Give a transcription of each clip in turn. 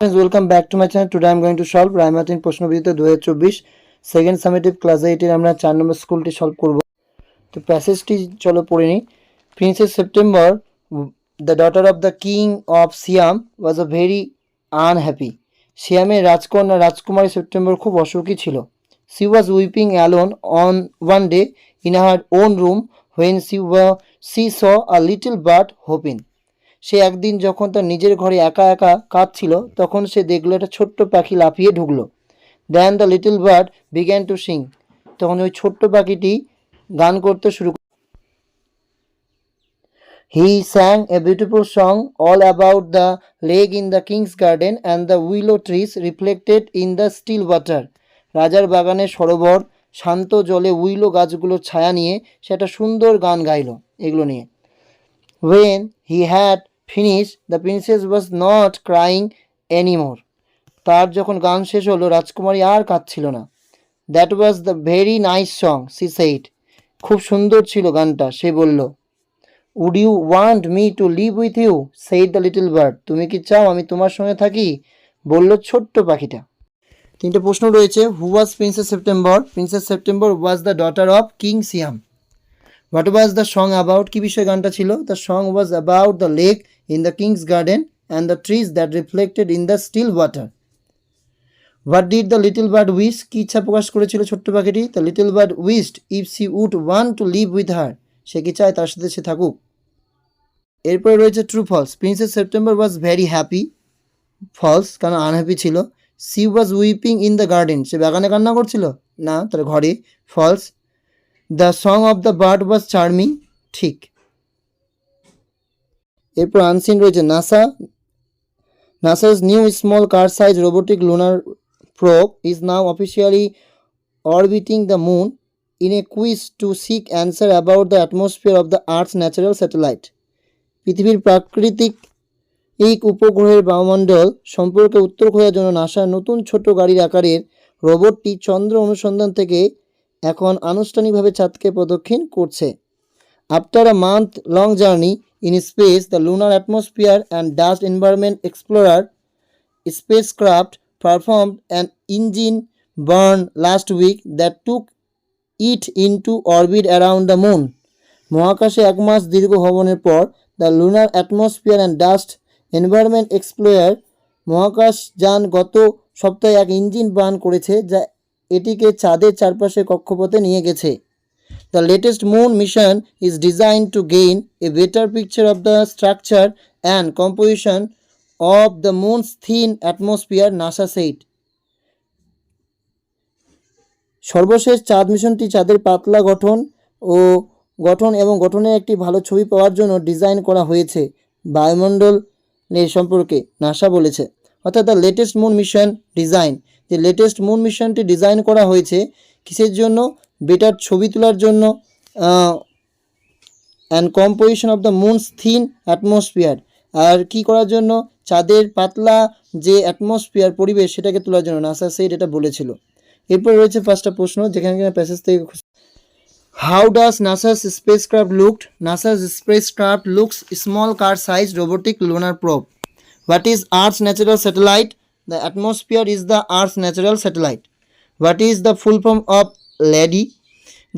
Friends, welcome back to my channel. Today I am going to solve Raimatin প্রশ্নবিচিত্র 2024 second summative class 8 এর আমরা 4 নম্বর স্কুলটি solve করব। তো প্যাসেজটি চলো পড়ে নিই। Princess September, the daughter of the king of Siam, was a very unhappy. সিয়ামের রাজকন্যা রাজকুমারী সেপ্টেম্বর খুব অসুখী ছিল। She was weeping alone on one day in her own room when she saw a little bird hopping. সে একদিন যখন তার নিজের ঘরে একা একা কাঁদছিল তখন সে দেখলো একটা ছোট্ট পাখি লাফিয়ে ঢুকলো। Then the little bird began to sing. তখন ওই ছোট্ট পাখিটি গান করতে শুরু করল। He sang a beautiful song all about the lake in the king's garden and the willow trees reflected in the still water. রাজার বাগানের সরোবর, শান্ত জলে উইলো গাছগুলোর ছায়া নিয়ে সে একটা সুন্দর গান গাইল এগুলো নিয়ে। When he had finished, the princess was not crying anymore. তার যখন গান শেষ হলো রাজকুমারী আর কাঁদছিল না। That was the very nice song, she said. খুব সুন্দর ছিল গানটা, সে বলল। Would you want me to live with you? said the little bird. তুমি কি চাও আমি তোমার সঙ্গে থাকি? বলল ছোট্ট পাখিটা। তিনটে প্রশ্ন রয়েছে। Who was Princess September? Princess September was the daughter of King Siam. What was the song about? কি বিষয়ে গানটা ছিল? The song was about the lake in the king's garden and the trees that reflected in the still water. What did the little bird wish? কি ইচ্ছা প্রকাশ করেছিল ছোট্ট পাখিটি? The little bird wished if she would want to live with her. সে কি চায় তার সাথে সে থাকুক। এরপরে রয়েছে true false. Princess September was very happy. False, কারণ আনহ্যাপি ছিল। She was weeping in the garden. সে বাগানে কান্না করছিল না, তার ঘরে। False. The song of the bird was charming. ঠিক। এরপর আনসিন রয়েছে নাসা's new small car-sized robotic lunar probe is now officially orbiting the moon in a quest to seek answer about the atmosphere of the Earth's natural satellite. পৃথিবীর প্রাকৃতিক এই উপগ্রহের বায়ুমণ্ডল সম্পর্কে উত্তর খোঁজার জন্য নাসার নতুন ছোট গাড়ির আকারের রোবটটি চন্দ্র অনুসন্ধান থেকে এখন আনুষ্ঠানিকভাবে চাঁদকে প্রদক্ষিণ করছে। After a month-long journey in space, the Lunar Atmosphere and Dust Environment Explorer spacecraft performed an engine burn last week that took it into orbit around the moon. মহাকাশে এক মাস দীর্ঘ ভ্রমণের পর the lunar atmosphere and dust environment explorer মহাকাশযান গত সপ্তাহে এক engine burn করেছে যা এটিকে চাঁদের চারপাশে কক্ষপথে নিয়ে গেছে। The latest moon mission is designed to gain a better picture of the structure and composition of the moon's thin atmosphere, NASA said. সর্বশেষ চাঁদ মিশনটি চাঁদের পাতলা গঠন এবং গঠনের একটি ভালো ছবি পাওয়ার জন্য ডিজাইন করা হয়েছে বায়ুমণ্ডলের সম্পর্কে নাসা বলেছে। অর্থাৎ the latest moon mission design, যে লেটেস্ট মুন মিশনটি ডিজাইন করা হয়েছে কিসের জন্য? বেটার ছবি তোলার জন্য and composition of the moon's thin atmosphere, আর কি করার জন্য? চাঁদের পাতলা যে অ্যাটমসফিয়ার পরিবেশ সেটাকে তোলার জন্য নাসা সেট এটা বলেছিল। এরপর রয়েছে পাঁচটা প্রশ্ন যেখানে প্যাসেজ থেকে। How does নাসাস spacecraft looked? নাসাস spacecraft looks small car size robotic lunar probe. What is Earth's natural satellite? The atmosphere is the Earth's natural satellite. What is the full form of LADEE?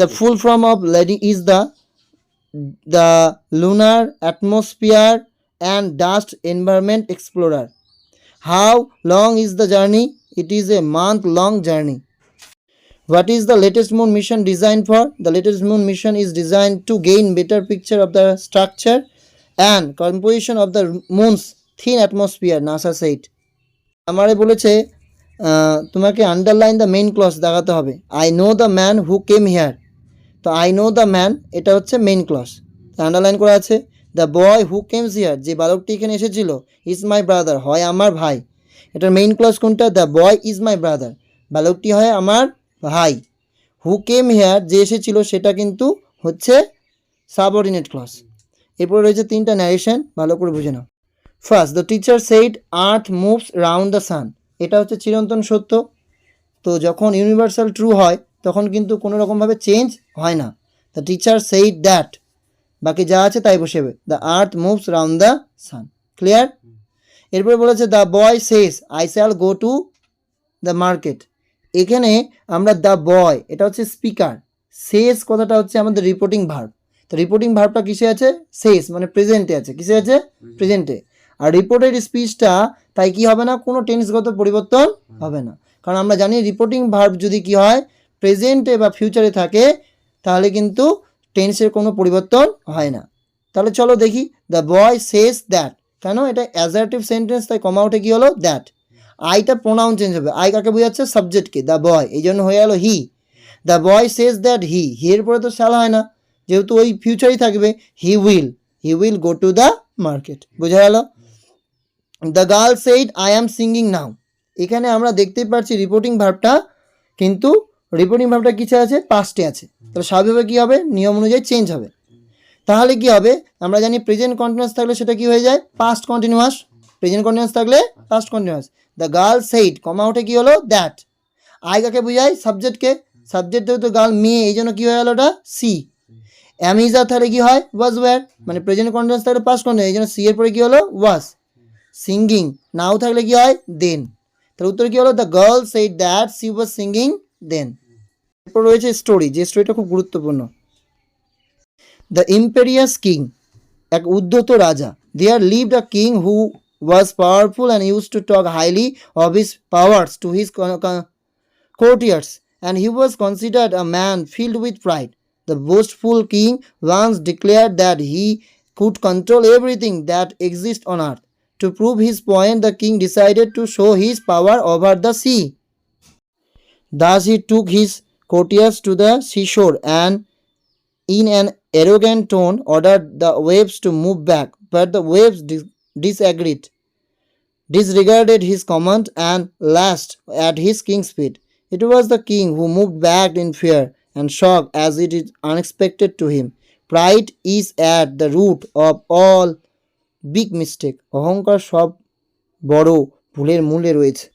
The full form of LADEE is the Lunar Atmosphere and Dust Environment Explorer. How long is the journey? It is a month-long journey. What is the latest moon mission designed for? The latest moon mission is designed to gain better picture of the structure and composition of the moon's thin atmosphere, NASA said. আমারে বলেছে তোমাকে underline the main clause দেখাতে হবে। I know the man who came here. তো I know the man এটা হচ্ছে main clause, underline করা আছে। দ্য বয় হু কেমস হিয়ার, যে বালকটি এখানে এসেছিল, ইজ মাই ব্রাদার, হয় আমার ভাই। এটার মেইন ক্লজ কোনটা? The boy is my brother, বালকটি হয় আমার ভাই। হু কেম হিয়ার, যে এসেছিল, সেটা কিন্তু হচ্ছে সাবঅর্ডিনেট ক্লজ। এরপরে রয়েছে তিনটা ন্যারেশন, ভালো করে বুঝে নাও। First, the teacher said earth moves round the sun. এটা হচ্ছে চিরন্তন সত্য। তো যখন ইউনিভার্সাল ট্রু হয় তখন কিন্তু কোনো রকমভাবে চেঞ্জ হয় না। দ্য টিচার সেইড দ্যাট, বাকি যা আছে তাই বসেবে। The earth moves round the sun. Clear? এরপরে বলেছে the boy says I shall go to the market. এখানে আমরা দ্য বয় এটা হচ্ছে স্পিকার, সেস কথাটা হচ্ছে আমাদের রিপোর্টিং ভার্ব। তো রিপোর্টিং ভার্বটা কিসে আছে? সেস, মানে প্রেজেন্টে আছে। কিসে আছে? প্রেজেন্টে। আর রিপোর্টেড স্পিচটা তাই কি হবে না, কোনো টেন্সগত পরিবর্তন হবে না, কারণ আমরা জানি রিপোর্টিং ভার্ব যদি কি হয় প্রেজেন্টে বা ফিউচারে থাকে তাহলে কিন্তু টেন্সের কোনো পরিবর্তন হয় না। তাহলে চলো দেখি, দ্য বয় সেস দ্যাট, কেন এটা অ্যাজারটিভ সেন্টেন্স তাই কমা উঠে কি হলো দ্যাট। আইটা প্রোনাউন চেঞ্জ হবে, আই কাকে বোঝাচ্ছে? সাবজেক্টকে, দ্য বয়, এই জন্য হয়ে গেল হি। The boy says that he, এর পরে তো শ্যাল হয় না যেহেতু ওই ফিউচারই থাকবে, he will go to the market. বোঝা গেল? The girl said I am singing now, এখানে আমরা দেখতেই পাচ্ছি রিপোর্টিং ভার্বটা কিন্তু রিপোর্টিং ভার্বটা কিসে আছে? পাস্টে আছে। তাহলে স্বাভাবিকভাবে কী হবে? নিয়ম অনুযায়ী চেঞ্জ হবে। তাহলে কি হবে? আমরা জানি প্রেজেন্ট কন্টিনিউয়াস থাকলে সেটা কি হয়ে যায়? Past continuous. প্রেজেন্ট কন্টিনিউয়াস থাকলে past continuous. The girl said comma উঠে কি হলো? দ্যাট। আই কাকে বোঝায়? সাবজেক্টকে, সাবজেক্ট তো গার্ল মেয়ে, এই জন্য কী হয়ে গেল ওটা? সি। অ্যামিজা থাকলে কি হয়? ওয়াজ ওয়্যার, মানে প্রেজেন্ট কন্টিনিউয়াস থাকলে পাস্ট কন্টিনিউয়াস, এই জন্য সি এর পরে কি হলো? ওয়াজ। সিঙ্গিং নাও থাকলে কি হয়? দেন। তাহলে উত্তর কি হলো? The girl said that she was singing then. এরপর রয়েছে স্টোরি, যে স্টোরিটা খুব গুরুত্বপূর্ণ। দ্য ইম্পেরিয়াস কিং, এক উদ্ধত রাজা। There lived a king who was powerful and use to talk highly of his powers to his courtiers, and he was considered a man filled with pride. The boastful king once declared that he could control everything that exists on earth. To prove his point, the king decided to show his power over the sea. Thus he took his courtiers to the seashore and in an arrogant tone ordered the waves to move back, but the waves disregarded his command and lashed at his king's feet. It was the king who moved back in fear and shock as it is unexpected to him. Pride is at the root of all big mistake. অহংকার সব বড় ভুলের মূলে রয়েছে।